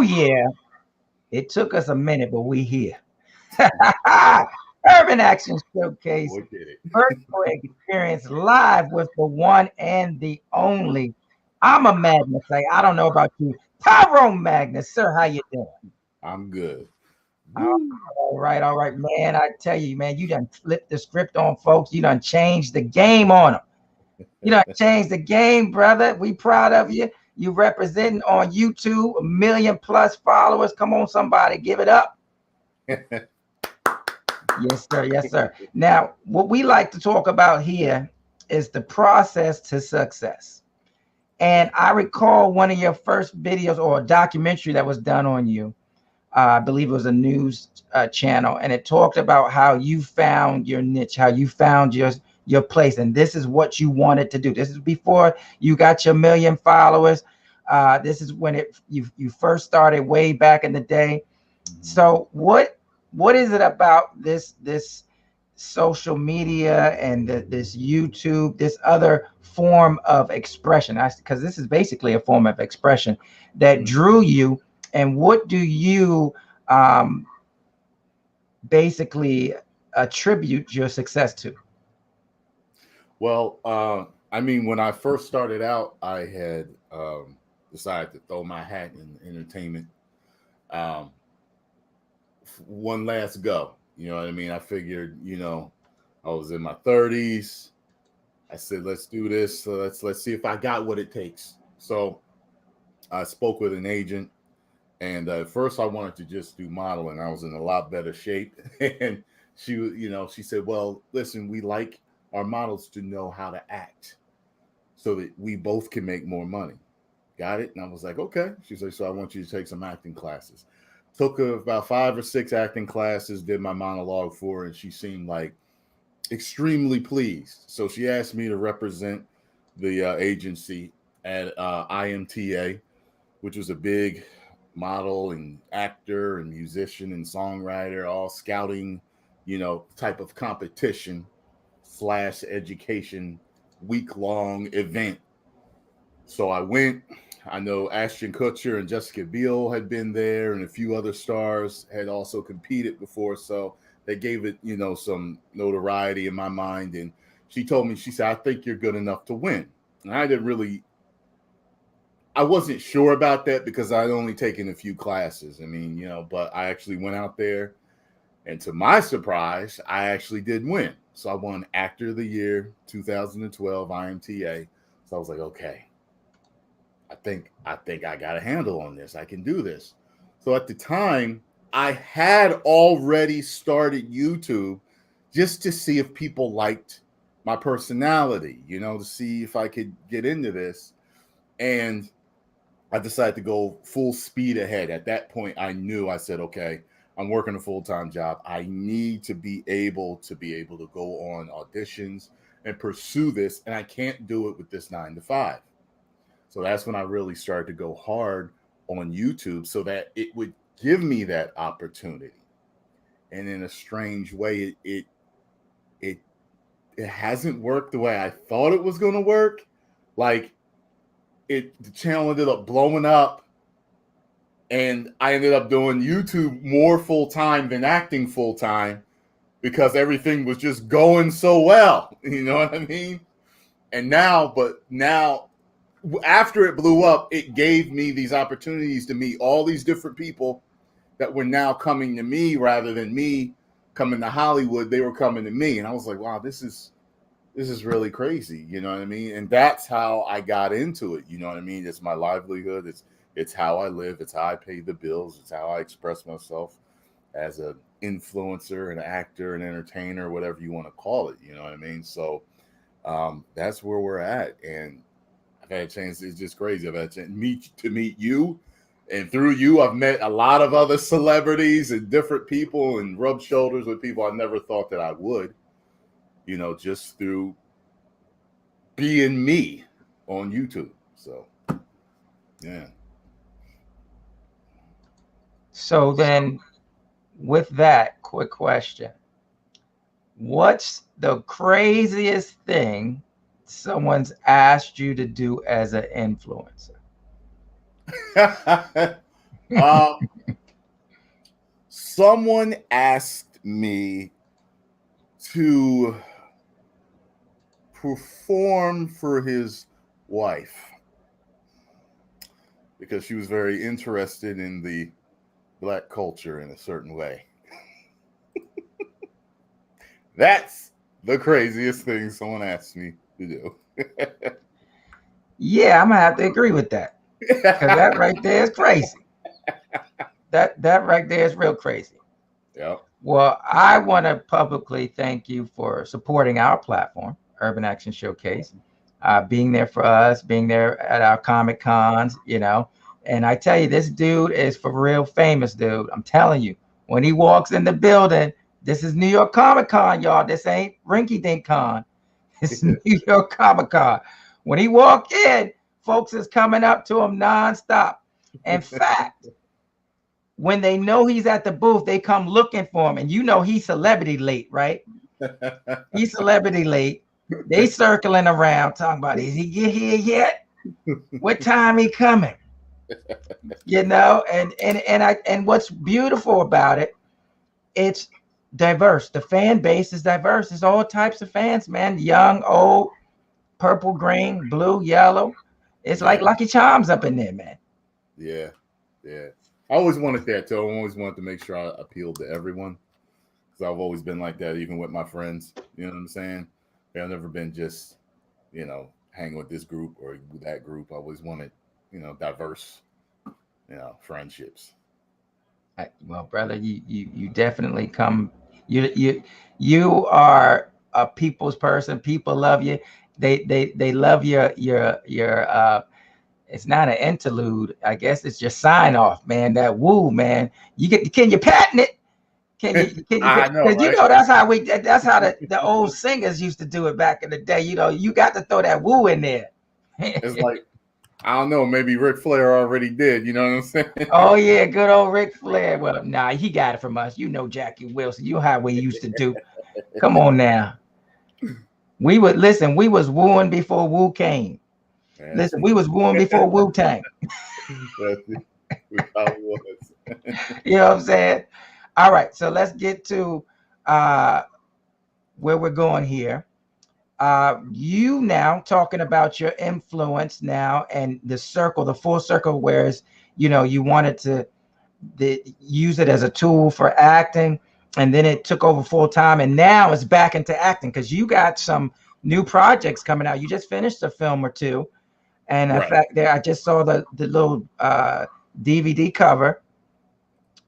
yeah. It took us a minute, but we here. Urban Action Showcase Look at it. virtual experience live with the one and the only. I'm a Magnus. Like, I don't know about you. Tyrone Magnus, sir, how you doing? I'm good. Woo. All right, man. I tell you, man, you done flipped the script on folks. You done changed the game on them. You done changed the game, brother. We proud of you. You representing on YouTube, 1 million plus followers. Come on, somebody, give it up. Yes, sir. Yes, sir. Now, what we like to talk about here is the process to success. And I recall one of your first videos or a documentary that was done on you. I believe it was a news channel, and it talked about how you found your niche, how you found your place, and this is what you wanted to do. This is before you got your 1 million followers. This is when you first started way back in the day. So what is it about this social media and this YouTube, this other form of expression? Because this is basically a form of expression that drew you. And what do you basically attribute your success to? Well, I mean, when I first started out, I had decided to throw my hat in entertainment. One last go. You know what I mean? I figured, I was in my 30s. I said, let's do this. So let's see if I got what it takes. So I spoke with an agent. And at first I wanted to just do modeling. I was in a lot better shape. And she said, well, listen, we like our models to know how to act so that we both can make more money. Got it? And I was like, okay. She's like, so I want you to take some acting classes. Took about 5 or 6 acting classes, did my monologue for her, and she seemed like extremely pleased. So she asked me to represent the agency at IMTA, which was a big model and actor and musician and songwriter, all scouting, type of competition / education week-long event. So I went. I know Ashton Kutcher and Jessica Biel had been there, and a few other stars had also competed before. So they gave it, some notoriety in my mind. And she told me, she said, I think you're good enough to win. And I wasn't sure about that because I'd only taken a few classes. I mean, but I actually went out there, and to my surprise, I actually did win. So I won Actor of the Year 2012 IMTA. So I was like, okay, I think I got a handle on this. I can do this. So at the time, I had already started YouTube just to see if people liked my personality, to see if I could get into this. And I decided to go full speed ahead. At that point, I said, okay, I'm working a full-time job. I need to be able to go on auditions and pursue this. And I can't do it with this 9 to 5. So that's when I really started to go hard on YouTube so that it would give me that opportunity. And in a strange way, it hasn't worked the way I thought it was going to work. Like, the channel ended up blowing up, and I ended up doing YouTube more full-time than acting full-time because everything was just going so well. You know what I mean? And now, after it blew up, it gave me these opportunities to meet all these different people that were now coming to me rather than me coming to Hollywood. They were coming to me. And I was like, wow, this is really crazy. You know what I mean? And that's how I got into it. You know what I mean? It's my livelihood. It's how I live. It's how I pay the bills. It's how I express myself as an influencer, an actor, an entertainer, whatever you want to call it. You know what I mean? So that's where we're at. And I've had a chance. It's just crazy. I've had a chance to meet you. And through you, I've met a lot of other celebrities and different people and rubbed shoulders with people I never thought that I would, just through being me on YouTube. So, yeah. So then, with that, quick question. What's the craziest thing someone's asked you to do as an influencer? Someone asked me to perform for his wife because she was very interested in the Black culture in a certain way. That's the craziest thing someone asked me to do. Yeah, I'm gonna have to agree with that, because that right there is crazy. That right there is real crazy. Yep. Well, I want to publicly thank you for supporting our platform, Urban Action Showcase, being there for us, being there at our Comic Cons, And I tell you, this dude is for real famous, dude. I'm telling you, when he walks in the building, this is New York Comic Con, y'all. This ain't Rinky Dink Con. It's New York Comic Con. When he walk in, folks is coming up to him nonstop. In fact, when they know he's at the booth, they come looking for him. And he's celebrity late, right? He's celebrity late. They circling around talking about, is he get here yet? What time he coming? And what's beautiful about it, it's diverse. The fan base is diverse. It's all types of fans, man. Young, old, purple, green, blue, yellow. It's like Lucky Charms up in there, man. Yeah. I always wanted that too. I always wanted to make sure I appealed to everyone, because I've always been like that, even with my friends. You know what I'm saying? I've never been just, hanging with this group or with that group. I always wanted, diverse, friendships. Well, brother, you definitely come. You are a people's person. People love you. They love your it's not an interlude. I guess it's your sign off, man. That woo, man. Can you patent it? Can you? I know, right? That's how the old singers used to do it back in the day. You got to throw that woo in there. It's like, I don't know, maybe Ric Flair already did. You know what I'm saying? Oh yeah, good old Ric Flair. Well, nah, he got it from us. Jackie Wilson. You how we used to do. Come on now. We was wooing before Wu came. Man, listen, we was wooing before Wu Tang. You know what I'm saying? All right, so let's get to where we're going here. You now talking about your influence now and the full circle, whereas you wanted to use it as a tool for acting, and then it took over full time, and now it's back into acting because you got some new projects coming out. You just finished a film or two, and in fact, there I just saw the little DVD cover.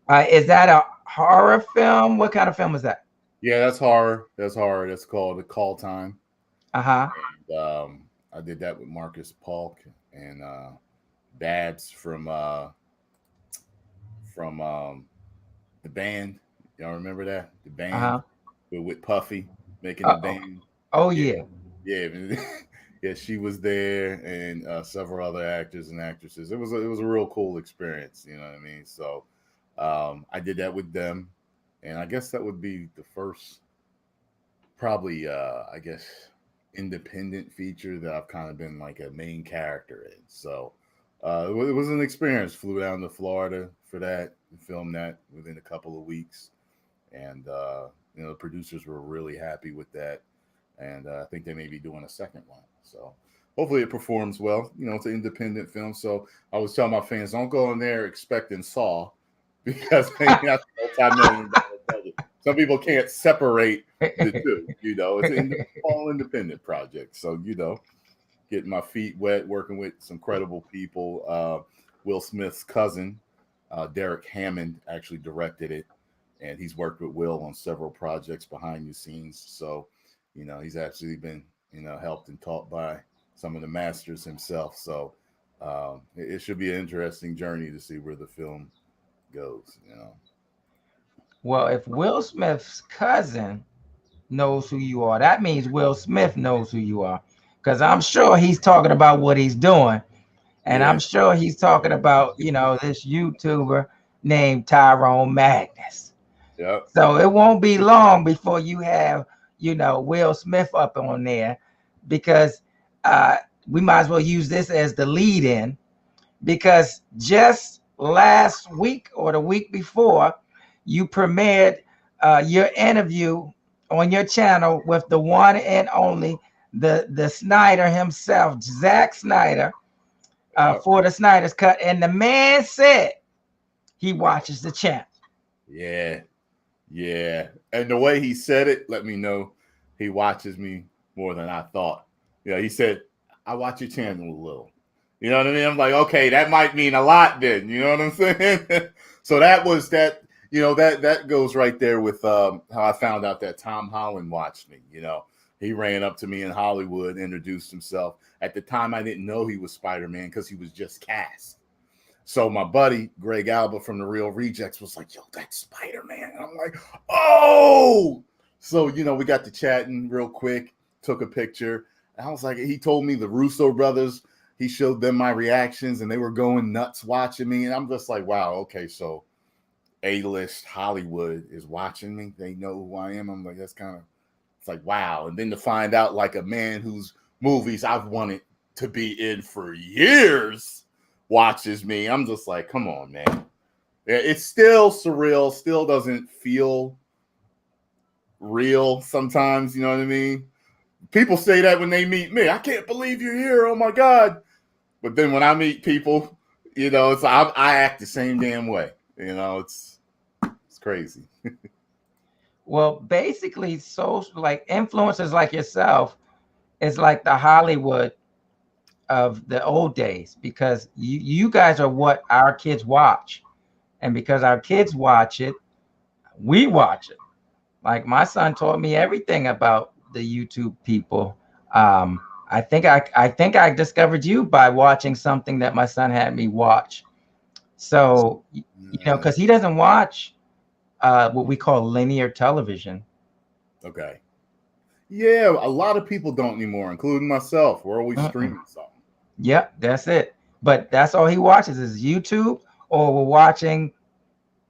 Is that a horror film? What kind of film is that? Yeah, that's horror. That's called The Call Time. Uh-huh. And I did that with Marcus Paulk and Babs from the band. Y'all remember that? The band with Puffy making the band. Oh yeah. Yeah, she was there, and several other actors and actresses. It was a real cool experience. You know what I mean? So I did that with them, and I guess that would be the first, probably independent feature that I've kind of been like a main character in. So it was an experience. Flew down to Florida for that and filmed that within a couple of weeks, and the producers were really happy with that, and I think they may be doing a second one. So hopefully it performs well. It's an independent film, so I was telling my fans, don't go in there expecting Saw, because that's multi-million-dollar budget. Some people can't separate the two. It's an all independent project. So getting my feet wet, working with some credible people. Will Smith's cousin, Derek Hammond, actually directed it, and he's worked with Will on several projects behind the scenes. So he's actually been helped and taught by some of the masters himself. So it should be an interesting journey to see where the film goes. Well, if Will Smith's cousin knows who you are, that means Will Smith knows who you are, because I'm sure he's talking about what he's doing, and I'm sure he's talking about this YouTuber named Tyrone Magnus. Yep. So it won't be long before you have Will Smith up on there, because we might as well use this as the lead in, because just last week or the week before, you premiered your interview on your channel with the one and only the Snyder himself, Zack Snyder, for the Snyder's Cut, and the man said he watches the channel. Yeah, and the way he said it, let me know he watches me more than I thought. Yeah, he said, I watch your channel a little. You know what I mean? I'm like, okay, that might mean a lot then. You know what I'm saying? So that was that. You know, that goes right there with how I found out that Tom Holland watched me. You know, he ran up to me in Hollywood, introduced himself. At the time, I didn't know he was Spider-Man because he was just cast. So my buddy, Greg Alba from The Real Rejects, was like, yo, that's Spider-Man. And I'm like, oh! So, you know, we got to chatting real quick, took a picture. And I was like, he told me the Russo brothers, he showed them my reactions, and they were going nuts watching me. And I'm just like, wow, okay, so A-list Hollywood is watching me. They know who I am. I'm like, that's kind of, it's like, wow. And then to find out, like, a man whose movies I've wanted to be in for years watches me. I'm just like, come on, man. It's still surreal, still doesn't feel real sometimes, you know what I mean? People say that when they meet me. I can't believe you're here. Oh my God. But then when I meet people, you know, it's I act the same damn way. You know, it's crazy. Well, basically, social, like, influencers like yourself is like the Hollywood of the old days, because you guys are what our kids watch, and because our kids watch it, we watch it. Like, my son taught me everything about the YouTube people. I think I discovered you by watching something that my son had me watch. So, you know, because he doesn't watch what we call linear television. Okay. Yeah, a lot of people don't anymore, including myself. We're always streaming something. Yep, that's it. But that's all he watches is YouTube, or we're watching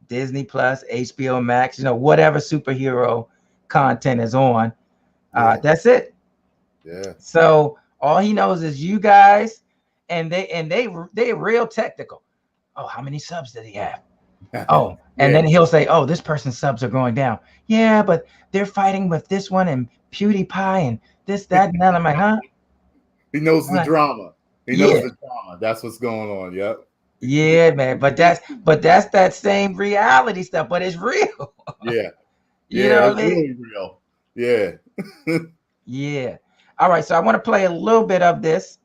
Disney Plus, HBO Max, you know, whatever superhero content is on. That's it. Yeah. So all he knows is you guys, and they're real technical. Oh, how many subs did he have? Oh, and then he'll say, oh, this person's subs are going down. Yeah, but they're fighting with this one and PewDiePie and this, that, and that. I'm like, huh? He knows the drama. He knows the drama. That's what's going on. Yep. Yeah, man. But that's that same reality stuff, but it's real. Yeah. You know what I mean? Really real. Yeah. Yeah. All right. So I want to play a little bit of this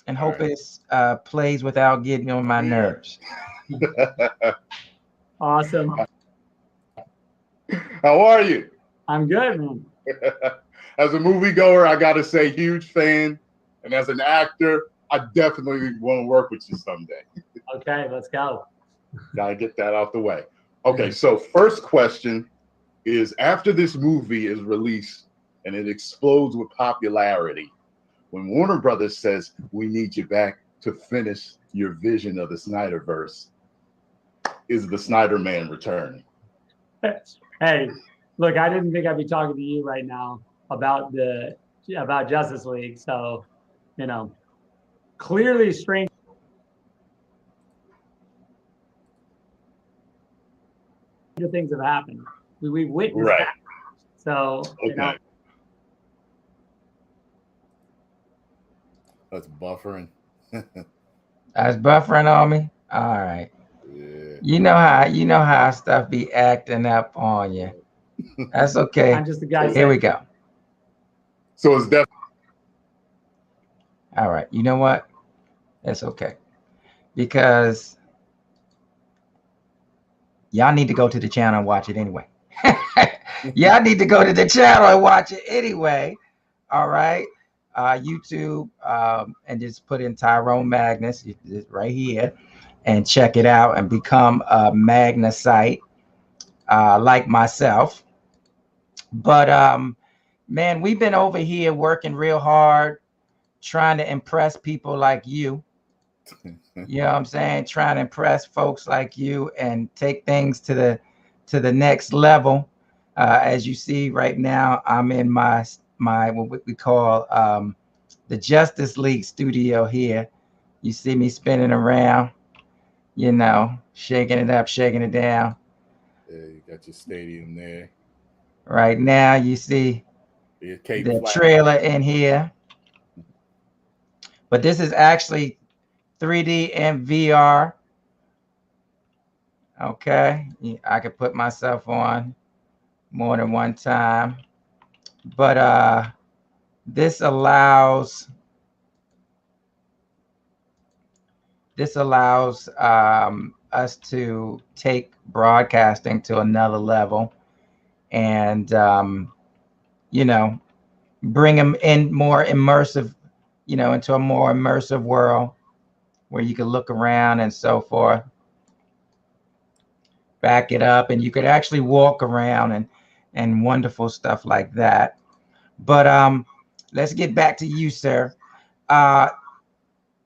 and hope it plays without getting on my nerves. Awesome. How are you? I'm good, man. As a moviegoer, I gotta say, huge fan. And as an actor, I definitely want to work with you someday. Okay, let's go. Gotta get that out the way. Okay, so first question is, after this movie is released and it explodes with popularity, when Warner Brothers says, we need you back to finish your vision of the Snyderverse, is the Snyder Man returning? Hey, look, I didn't think I'd be talking to you right now about Justice League. So, you know, clearly strange things have happened. We've witnessed that. So, you know. That's buffering. That's buffering on me. All right. Yeah. You know how stuff be acting up on you. That's okay. I'm just the guy. Here we go. So it's definitely. All right. You know what? It's okay. Because y'all need to go to the channel and watch it anyway. Y'all need to go to the channel and watch it anyway. All right. YouTube, and just put in Tyrone Magnus right here and check it out and become a Magnusite like myself. But man, we've been over here working real hard, trying to impress people like you. You know what I'm saying? Trying to impress folks like you and take things to the next level. As you see right now, I'm in my what we call the Justice League studio here. You see me spinning around. you know, shaking it up, shaking it down. Yeah, you got your stadium there. Right now, you see Your Cape the Flat. trailer in here, but this is actually 3D and VR. Okay, I could put myself on more than one time, but this allows us to take broadcasting to another level, and you know, bring them in more immersive, you know, into a more immersive world where you can look around and so forth. Back it up, and you could actually walk around and wonderful stuff like that. But let's get back to you, sir. Uh,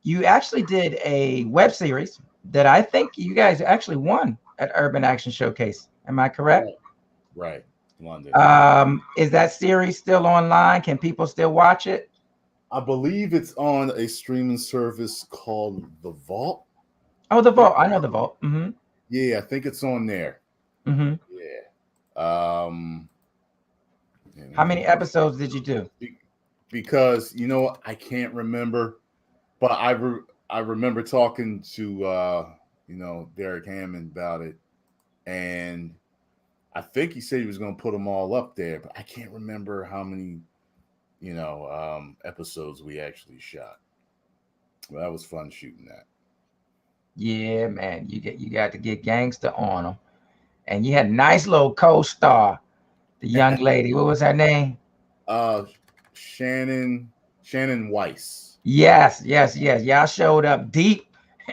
you actually did a web series that I think you guys actually won at Urban Action Showcase. Am I correct? Right. London. Is that series still online? Can people still watch it? I believe it's on a streaming service called The Vault. Oh, the Vault. I know the Vault. Mm-hmm. Yeah, I think it's on there. Mm-hmm. Yeah. How many episodes did you do? Because I can't remember, but I remember talking to Derek Hammond about it, and I think he said he was going to put them all up there, but I can't remember how many episodes we actually shot. Well, that was fun shooting that. Yeah, man, you got to get gangster on them, and you had a nice little co-star, the young lady. What was her name? Shannon Weiss. Yes. Y'all showed up deep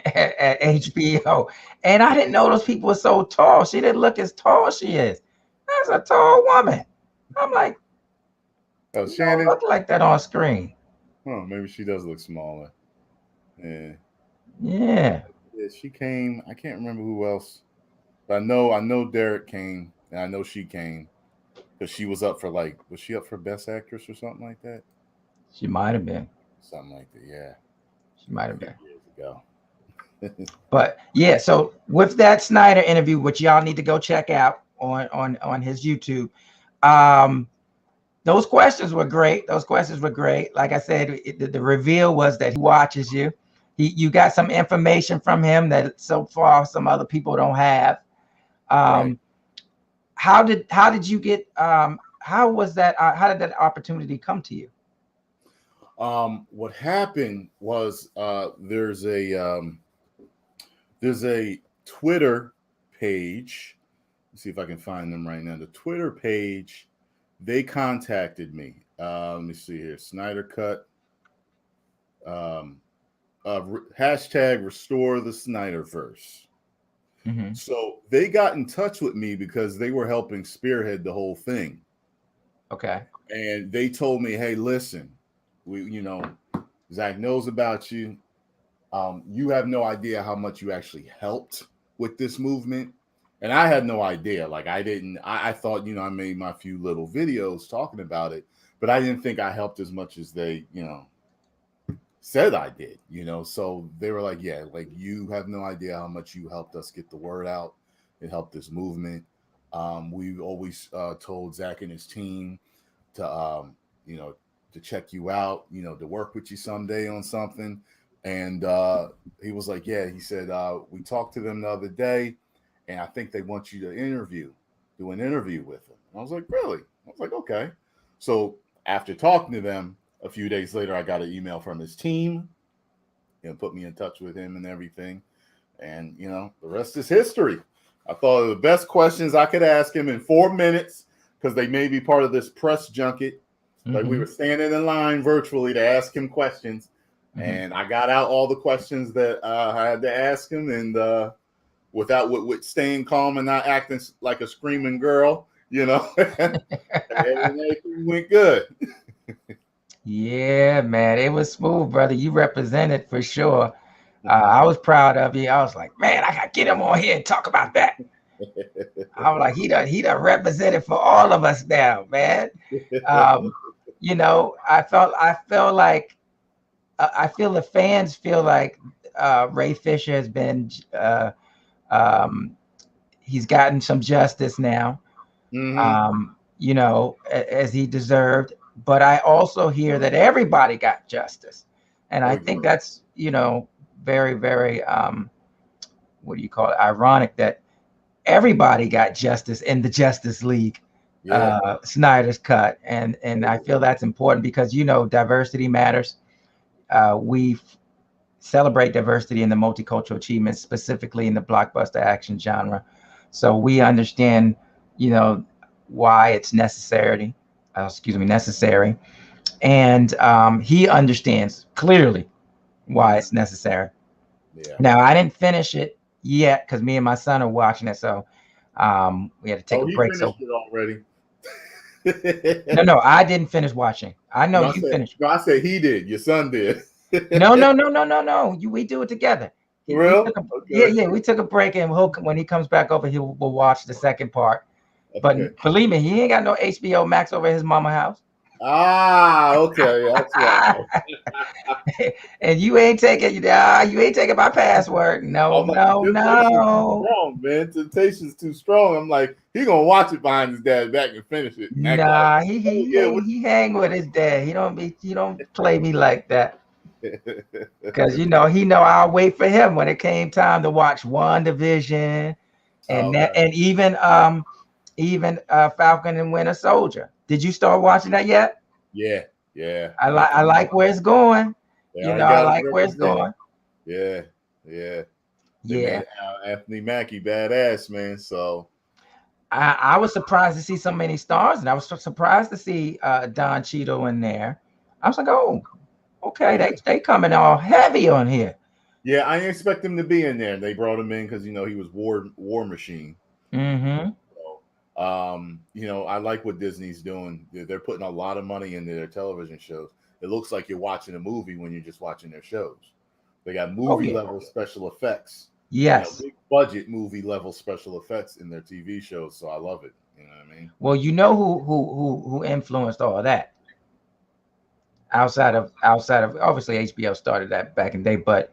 at HBO, and I didn't know those people were so tall. She didn't look as tall as she is. That's a tall woman. I'm like, Oh, you Shannon. don't look like that on screen. Oh, maybe she does look smaller. Yeah. Yeah. Yeah, she came. I can't remember who else, but I know Derek came, and I know she came because she was up for was she up for Best Actress or something like that? She might have been. Something like that. Yeah. She might have been. Years ago. But yeah, so with that Snyder interview, which y'all need to go check out on his YouTube, those questions were great. Like I said, the reveal was that he watches you. You got some information from him that so far some other people don't have. Right. How did you get? How was that? How did that opportunity come to you? What happened was there's a Twitter page. Let's see if I can find them right now. The Twitter page, they contacted me. Let me see here. Snyder Cut. Hashtag restore the Snyderverse. Mm-hmm. So they got in touch with me because they were helping spearhead the whole thing. Okay. And they told me, hey, listen, Zack knows about you. You have no idea how much you actually helped with this movement. And I had no idea. Like I thought, I made my few little videos talking about it, but I didn't think I helped as much as they, said I did, So they were like, yeah, like you have no idea how much you helped us get the word out. It helped this movement. We've always told Zack and his team to, to check you out, to work with you someday on something. And he was like, yeah, he said, we talked to them the other day, and I think they want you to do an interview with them. And I was like, really? I was like, okay. So after talking to them, a few days later, I got an email from his team and put me in touch with him and everything. And, the rest is history. I thought of the best questions I could ask him in 4 minutes because they may be part of this press junket. Mm-hmm. Like we were standing in line virtually to ask him questions. Mm-hmm. And I got out all the questions that I had to ask him. And with staying calm and not acting like a screaming girl, and everything went good. Yeah, man, it was smooth, brother. You represented for sure. I was proud of you. I was like, man, I gotta get him on here and talk about that. I was like, he done represented for all of us now, man. I feel the fans feel like Ray Fisher has been he's gotten some justice now, you know, as he deserved. But I also hear that everybody got justice, and I think that's, you know, very, very what do you call it? Ironic that everybody got justice in the Justice League, Snyder's cut, and I feel that's important because, you know, diversity matters. We celebrate diversity in the multicultural achievements, specifically in the blockbuster action genre. So we understand, you know, why it's necessary. Necessary, and he understands clearly why it's necessary. Yeah. Now I didn't finish it yet because me and my son are watching it, so we had to take a break. So it already. No, I didn't finish watching. I know you finished. No, I said he did. Your son did. No. We do it together. Real? Yeah. We took a break, and when he comes back over, we'll watch the second part. But believe me, he ain't got no HBO Max over at his mama house. Ah, okay, that's right. And you ain't taking my password. No. Strong, man. Temptation's too strong. I'm like, he gonna watch it behind his dad's back and finish it. Nah, he hang with his dad. He don't play me like that. Because he know I'll wait for him when it came time to watch WandaVision and even Falcon and Winter Soldier. Did you start watching that yet? Yeah. I like where it's going. I like where it's going. Yeah. Anthony Mackie, badass, man. So I was surprised to see so many stars, and I was surprised to see Don Cheadle in there. I was like, oh, okay, they coming all heavy on here. Yeah, I didn't expect him to be in there. They brought him in because he was War Machine. Mm-hmm. I like what Disney's doing. They're putting a lot of money into their television shows. It looks like you're watching a movie when you're just watching their shows. They got movie level special effects. Yes, big budget movie level special effects in their TV shows. So I love it. You know what I mean? Well, you know who influenced all that? Outside of obviously HBO started that back in the day, but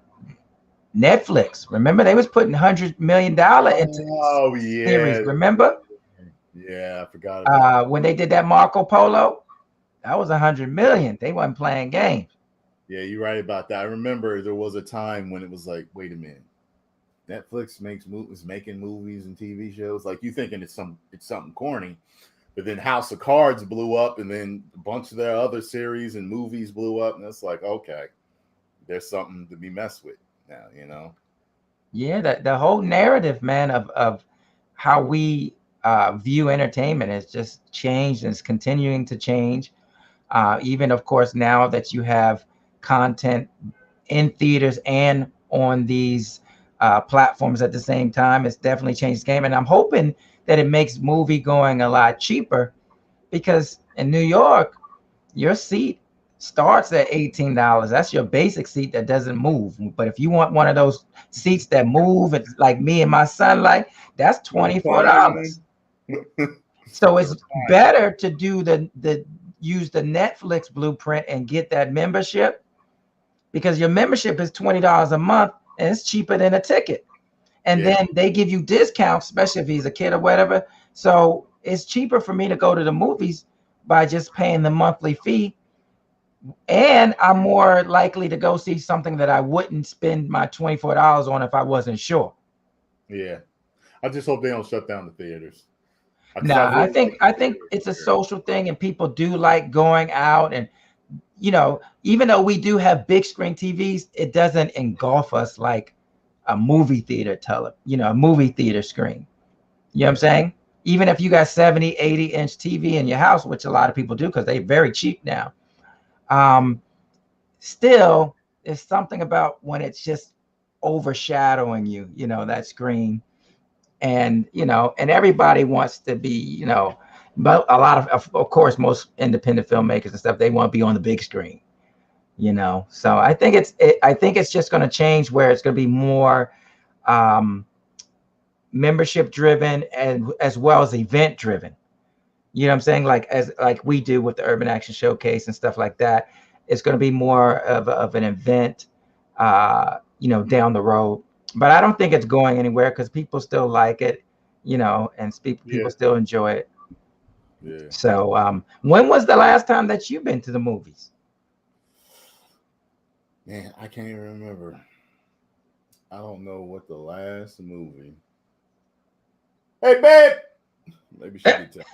Netflix. Remember they was putting $100 million into series. Remember? Yeah, I forgot about when they did that Marco Polo. That was $100 million. They wasn't playing games. Yeah, you're right about that. I remember there was a time when it was like, wait a minute, Netflix is making movies and TV shows. Like you thinking it's something corny, but then House of Cards blew up, and then a bunch of their other series and movies blew up, and it's like, okay, there's something to be messed with now, you know? Yeah, the whole narrative, man, of how we view entertainment has just changed and is continuing to change. Even, of course, now that you have content in theaters and on these platforms at the same time, it's definitely changed the game. And I'm hoping that it makes movie going a lot cheaper, because in New York, your seat starts at $18. That's your basic seat that doesn't move. But if you want one of those seats that move, it's like me and my son, like, that's $24. So it's better to do use the Netflix blueprint and get that membership, because your membership is $20 a month and it's cheaper than a ticket. And then they give you discounts, especially if he's a kid or whatever. So it's cheaper for me to go to the movies by just paying the monthly fee. And I'm more likely to go see something that I wouldn't spend my $24 on if I wasn't sure. Yeah. I just hope they don't shut down the theaters. No, I think it's a social thing, and people do like going out, and even though we do have big screen TVs, it doesn't engulf us like a movie theater a movie theater screen. You know what I'm saying? Even if you got 70, 80-inch TV in your house, which a lot of people do because they're very cheap now, still there's something about when it's just overshadowing that screen. And and everybody wants to be, but a lot of course, most independent filmmakers and stuff, they want to be on the big screen, So I think it's just going to change, where it's going to be more membership driven and as well as event driven. You know what I'm saying? Like we do with the Urban Action Showcase and stuff like that. It's going to be more of an event down the road. But I don't think it's going anywhere because people still like it, and people still enjoy it. Yeah. So when was the last time that you've been to the movies? Man, I can't even remember. I don't know what the last movie. Hey, babe. Maybe she could tell.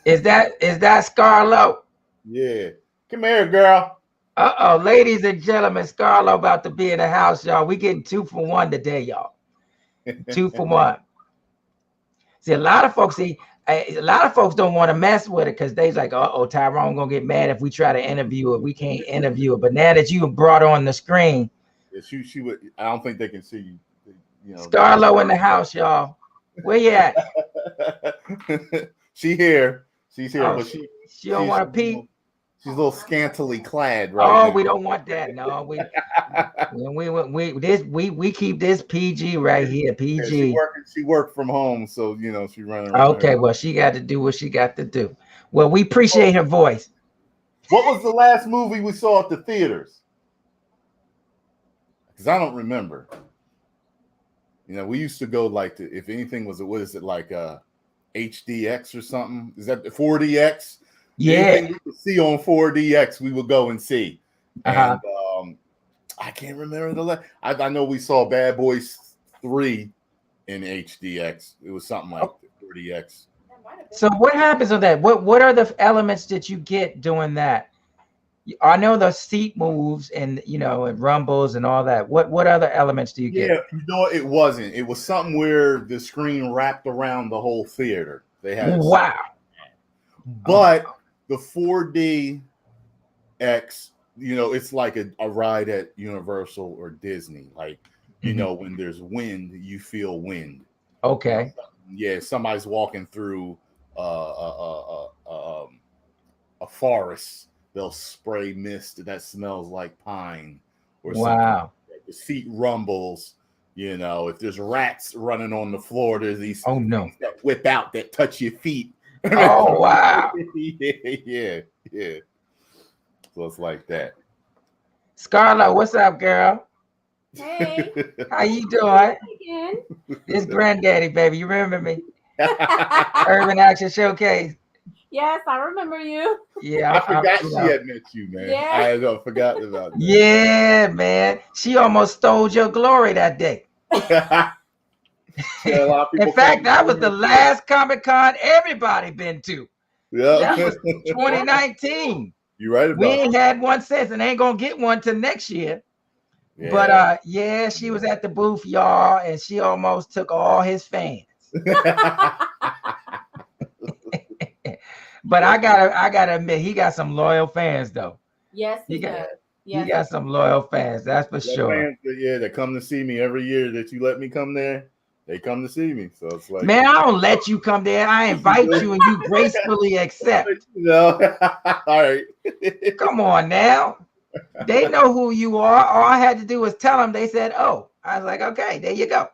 Is that Scarlow? Yeah. Come here, girl. Uh-oh, ladies and gentlemen, Scarlow about to be in the house, y'all. We getting 2 for 1 today, y'all. 2 for 1. See, a lot of folks don't want to mess with it because they's like, uh-oh, Tyrone gonna get mad if we try to interview it. We can't interview it. But now that you brought on the screen, she would. I don't think they can see you. Scarlow in the house, y'all. Where you at? She's here, but she don't want to pee. She's a little scantily clad, right? Oh, we don't want that. No, we keep this PG right here. PG. Yeah, she worked from home, so she running around. Okay, well, she got to do what she got to do. Well, we appreciate her voice. What was the last movie we saw at the theaters? Because I don't remember. We used to go if anything was, what is it, like HDX or something? Is that the 4DX? Yeah. Anything we could see on 4DX, we would go and see. And I can't remember the last. I know we saw Bad Boys 3 in HDX. It was something like 4DX. So what happens with that? What are the elements that you get doing that? I know the seat moves and it rumbles and all that. What other elements do you get? Yeah, it wasn't. It was something where the screen wrapped around the whole theater. They had wow. But the 4DX, it's like a ride at Universal or Disney. Like, when there's wind, you feel wind. Okay. Yeah, somebody's walking through a forest. They'll spray mist that smells like pine or something. Wow. The seat rumbles. If there's rats running on the floor, there's these things that whip out that touch your feet. Oh, wow. Yeah. So it's like that. Scarlow, what's up, girl? Hey. How you doing? Again. It's Granddaddy, baby. You remember me? Urban Action Showcase. Yes, I remember you. Yeah, I forgot she had met you, man. Yeah. I had forgotten about that. Yeah, man. She almost stole your glory that day. In fact, that was the last Comic-Con everybody been to. Yeah. That was 2019. You're right about We ain't had one since and ain't gonna get one till next year. Yeah. But she was at the booth, y'all, and she almost took all his fans. But I gotta admit, he got some loyal fans though. Yes, he does. Yes. He got some loyal fans, that's for sure. Fans that come to see me every year that you let me come there. They come to see me. So it's like, man, I don't let you come there. I invite you and you gracefully accept. No. All right. Come on now. They know who you are. All I had to do was tell them. They said, oh. I was like, okay, there you go.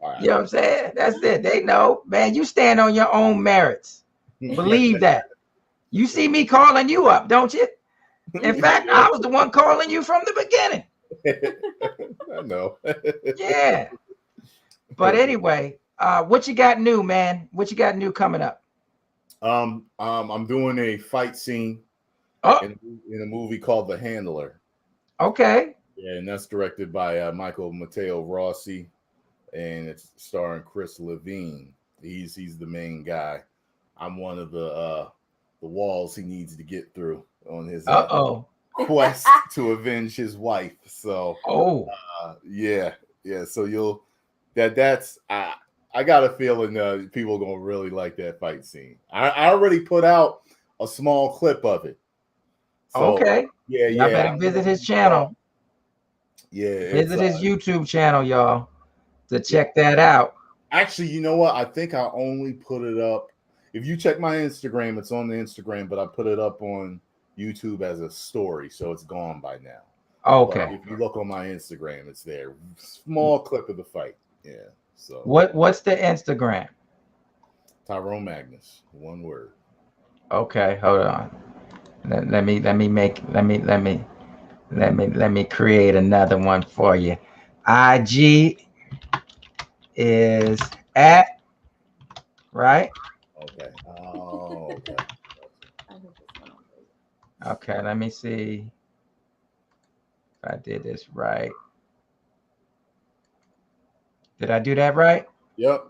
Right. You know what I'm saying? That's it. They know. Man, you stand on your own merits. Believe that. You see me calling you up, don't you? In fact, I was the one calling you from the beginning. I know. Yeah. But anyway, what you got new, man? What you got new coming up? I'm doing a fight scene in a movie called The Handler. Okay. Yeah, and that's directed by Michael Matteo Rossi, and it's starring Chris Levine. He's the main guy. I'm one of the walls he needs to get through on his quest to avenge his wife. So, yeah. So that's I got a feeling people are gonna really like that fight scene. I already put out a small clip of it. So, okay. Yeah. I better visit his channel. Yeah. Visit his YouTube channel, y'all, to check that out. Actually, you know what? I think I only put it up. If you check my Instagram, it's on the Instagram, but I put it up on YouTube as a story, so it's gone by now. Okay. But if you look on my Instagram, it's there. Small clip of the fight. Yeah. So what's the Instagram? Tyrone Magnus. One word. Okay, hold on. Let me create another one for you. IG is at, right? Okay. Oh, okay. Okay, let me see if I did this right. Did I do that right? Yep.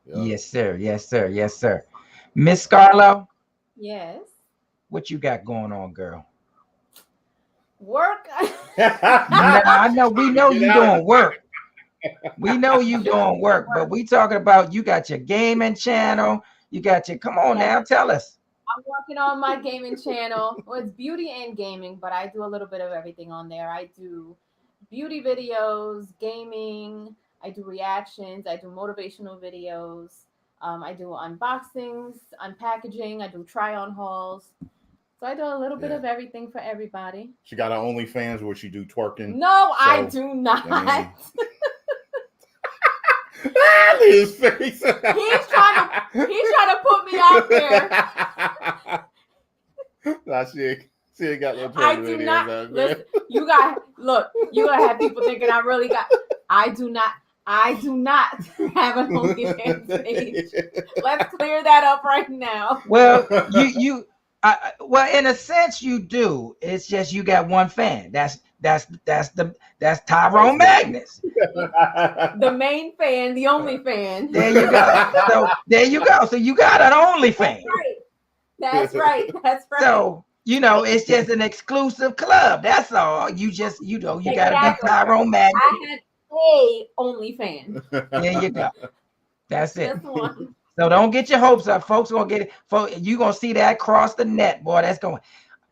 Yes, sir. Yes, sir. Yes, sir. Miss Scarlow, Yes. what you got going on, girl? Work. I know we know you doing work. We know you doing work, but we talking about you got your gaming channel. You got your, come on now, tell us. I'm working on my gaming channel. Well, it's beauty and gaming, but I do a little bit of everything on there. I do beauty videos, gaming. I do reactions. I do motivational videos. I do unboxings, unpackaging. I do try-on hauls. So I do a little bit of everything for everybody. She got her OnlyFans where she do twerking. No, I do not. His face. He's trying to put me out there. Nah, she ain't got no I do not. Listen, you gotta have people thinking I do not have an OnlyFans page. Let's clear that up right now. Well, well, in a sense, you do. It's just you got one fan. That's Tyrone Magnus. The main fan, the only fan. There you go. So there you go. So you got an only fan. That's right. So it's just an exclusive club. That's all. You got to be Tyrone Magnus. I had a only fan. There you go. That's it. Just one. So don't get your hopes up, folks. Gonna get it. You gonna see that across the net, boy. That's going.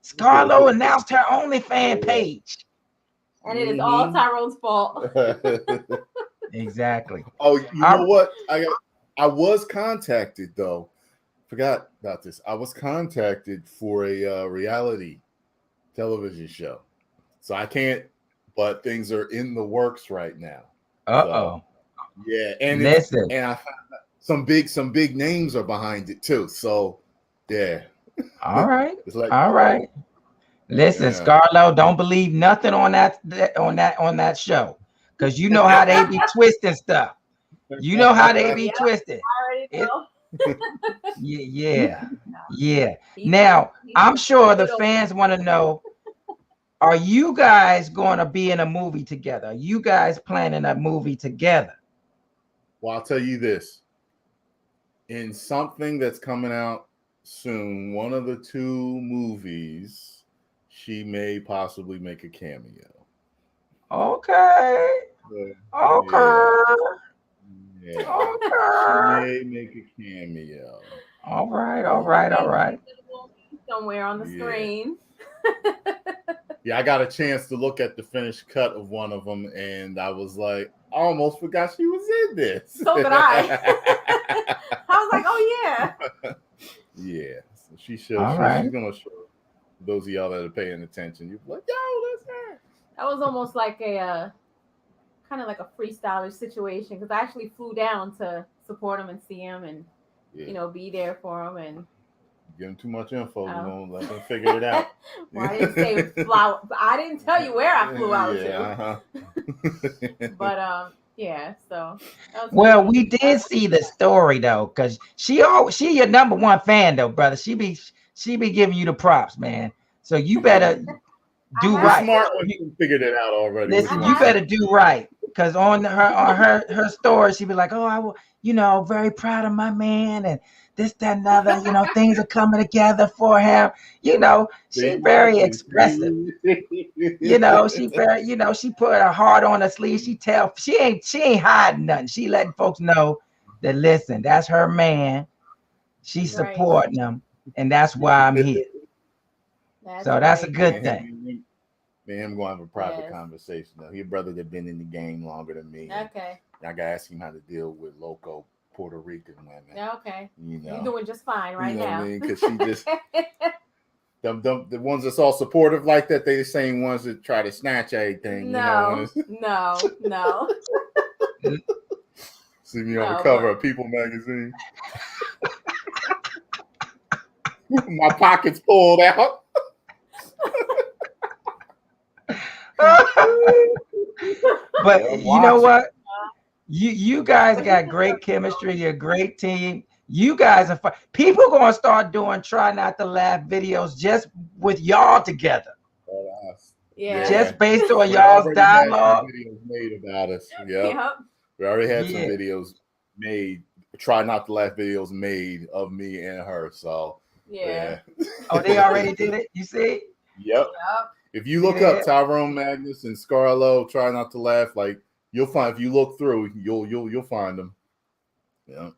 Scarlow announced her OnlyFans page, and it is all Tyrone's fault. Exactly. Oh, you know what? I was contacted though. Forgot about this. I was contacted for a reality television show, so I can't. But things are in the works right now. So, yeah, and listen, and I found out some big names are behind it too. So yeah. All right. All right. Listen, Scarlow, don't believe nothing on that show, because you know how they be twisting stuff. You know how they be twisting. I already know. Yeah. Now, I'm sure the fans want to know, are you guys going to be in a movie together? Are you guys planning a movie together? Well, I'll tell you this. In something that's coming out soon, one of the two movies, she may possibly make a cameo. Okay. Okay. Yeah. Okay. She may make a cameo. All right. Somewhere on the screen. Yeah, I got a chance to look at the finished cut of one of them, and I was like, I almost forgot she was in this. So did I. I was like, oh yeah. Yeah. So she's going to show those of y'all that are paying attention. You're like, yo, that's her. That was almost like a kind of like a freestyle situation, because I actually flew down to support him and see him and be there for him and. Give them too much info. You know, let them figure it out. Well, I didn't say fly. I didn't tell you where I flew out to. But so. Well, we did see the story though, because she your number one fan though, brother. She be giving you the props, man. So you better do right. Smart one, you figured it out already. Listen, you better do right, because on her story, she be like, oh, very proud of my man and this, that, and other, things are coming together for him. She's very expressive. She very, she put her heart on her sleeve. She ain't hiding nothing. She letting folks know that, listen, that's her man. She's supporting him, and that's why I'm here. That's a good thing. Man, I'm going to have a private conversation though. Your brother that been in the game longer than me. Okay. I gotta ask him how to deal with local Puerto Rican women. Okay. You're doing just fine right now. Because she just the ones that's all supportive like that, they the same ones that try to snatch everything. No. See me on the cover of People magazine. My pockets pulled out. But Yeah, you know watch it. what? You guys got great chemistry. You're a great team. You guys are fun. People gonna start doing try not to laugh videos just with y'all together, Yeah. just based on We y'all's already had some dialogue. videos made about us. Yep. Yep. We already had some Yeah. videos made, try not to laugh videos made of me and her. So Yeah. Oh, they already did it. You see? Yep. Yep. If you look up Tyrone Magnus and Scarlow, try not to laugh, like you'll find, if you look through, you'll find them. Yeah.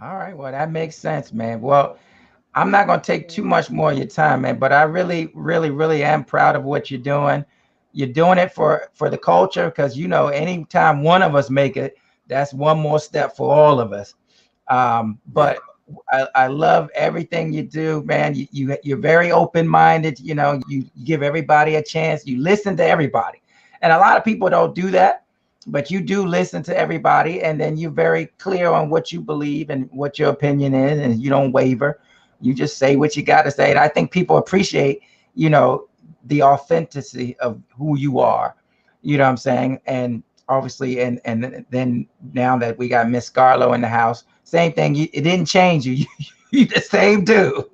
All right. Well, that makes sense, man. Well, I'm not gonna take too much more of your time, man, but I really, really, really am proud of what you're doing. You're doing it for the culture, because you know, anytime one of us make it, that's one more step for all of us. But I love everything you do, man. You're very open-minded. You know, you give everybody a chance. You listen to everybody, and a lot of people don't do that, but you do listen to everybody, and then you're very clear on what you believe and what your opinion is, and you don't waver. You just say what you got to say, and I think people appreciate, you know, the authenticity of who you are. You know what I'm saying? And obviously, and then now that we got Miss Scarlow in the house, same thing. It didn't change you. You the same dude.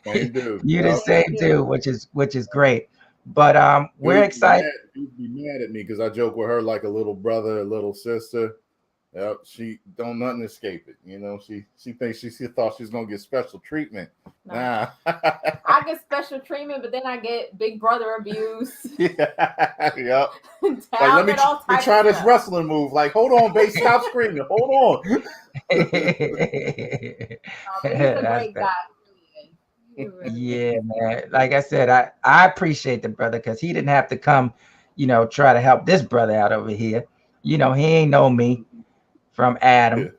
Same dude. You the same dude, which is great. But we're excited. Dude be mad at me because I joke with her like a little brother, a little sister. Yep, she don't nothing escape it. You know, she thinks she thought she's gonna get special treatment. No. Nah. I get special treatment, but then I get big brother abuse. Yep. Like, let me try this wrestling move. Like, hold on, babe, stop screaming. Hold on. He's a great guy. Yeah, man. Like I said, I appreciate the brother, because he didn't have to come, you know, try to help this brother out over here. You know, he ain't know me from Adam.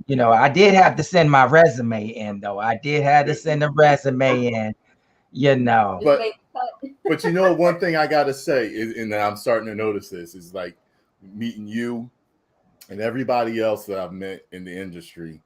You know, I did have to send my resume in, though. I did have to send a resume in, you know. But you know, one thing I gotta say is, and I'm starting to notice this, is like meeting you and everybody else that I've met in the industry.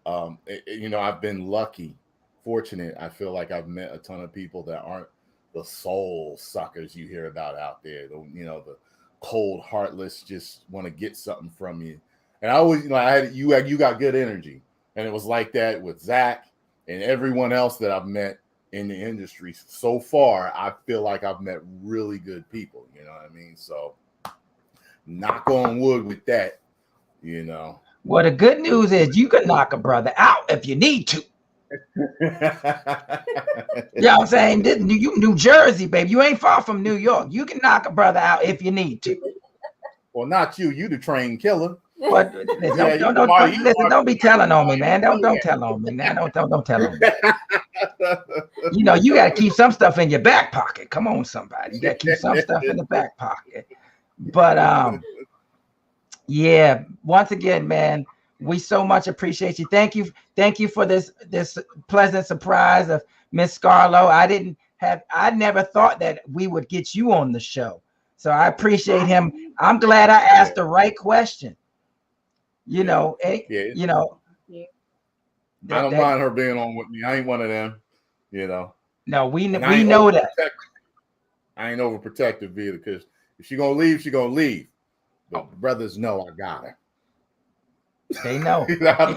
You know, I've been lucky, fortunate. I feel like I've met a ton of people that aren't the soul suckers you hear about out there. You know, the cold, heartless, just want to get something from you. And I always, you know, you got good energy, and it was like that with Zack and everyone else that I've met in the industry so far. I feel like I've met really good people. You know what I mean? So, knock on wood with that. You know. Well, the good news is you can knock a brother out if you need to. You know what I'm saying? You New Jersey, baby. You ain't far from New York. You can knock a brother out if you need to. Well, not you. You the trained killer. But listen, don't be telling on me, man. Don't tell on me. Now, don't tell on me. You know, you got to keep some stuff in your back pocket. Come on, somebody. You got to keep some stuff in the back pocket. But yeah. Once again, man, we so much appreciate you. Thank you for this pleasant surprise of Miss Scarlow. I never thought that we would get you on the show, so I appreciate him. I'm glad I asked the right question. You know, you know. I don't mind her being on with me. I ain't one of them. You know. No, we know that. I ain't overprotective either, because if she gonna leave, she gonna leave. But the brothers know I got her. They know. You know how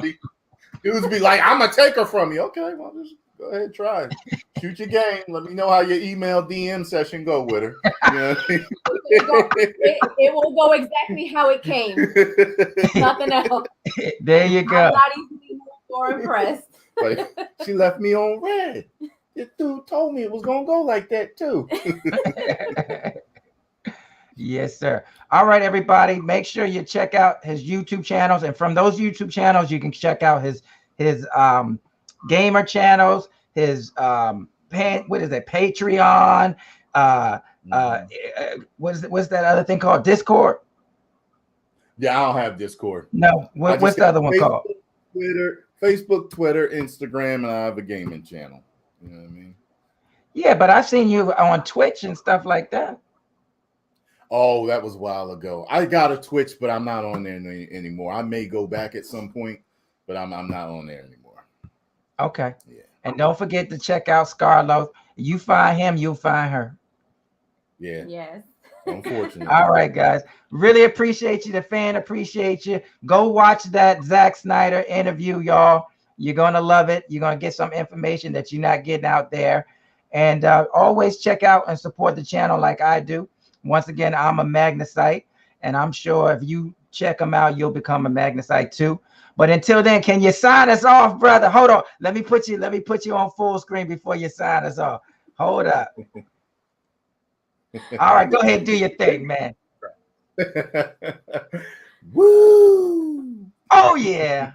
dudes be like, I'm gonna take her from you. Okay, well, just go ahead, try it. Shoot your game. Let me know how your email DM session go with her. You know what I mean? It will go exactly how it came. Nothing else. There you go. I'm not easily moved or impressed. Like, she left me on red. This dude told me it was gonna go like that too. Yes, sir. All right, everybody. Make sure you check out his YouTube channels, and from those YouTube channels, you can check out his gamer channels, his Patreon. What's that other thing called? Discord? Yeah, I don't have Discord. No. What's the other one called? Facebook, Twitter, Instagram, and I have a gaming channel. You know what I mean? Yeah, but I've seen you on Twitch and stuff like that. Oh, that was a while ago. I got a Twitch, but I'm not on there anymore. I may go back at some point, but I'm not on there anymore. Okay. Yeah. And don't forget to check out Scarlow. You find him, you'll find her. Yeah. Yes. Unfortunately. All right, guys. Really appreciate you. The fan appreciate you. Go watch that Zack Snyder interview, y'all. You're gonna love it. You're gonna get some information that you're not getting out there. And always check out and support the channel like I do. Once again, I'm a Magnesite, and I'm sure if you check them out, you'll become a Magnesite too. But until then, can you sign us off, brother? Hold on. Let me put you on full screen before you sign us off. Hold up. All right, go ahead and do your thing, man. Woo! Oh yeah.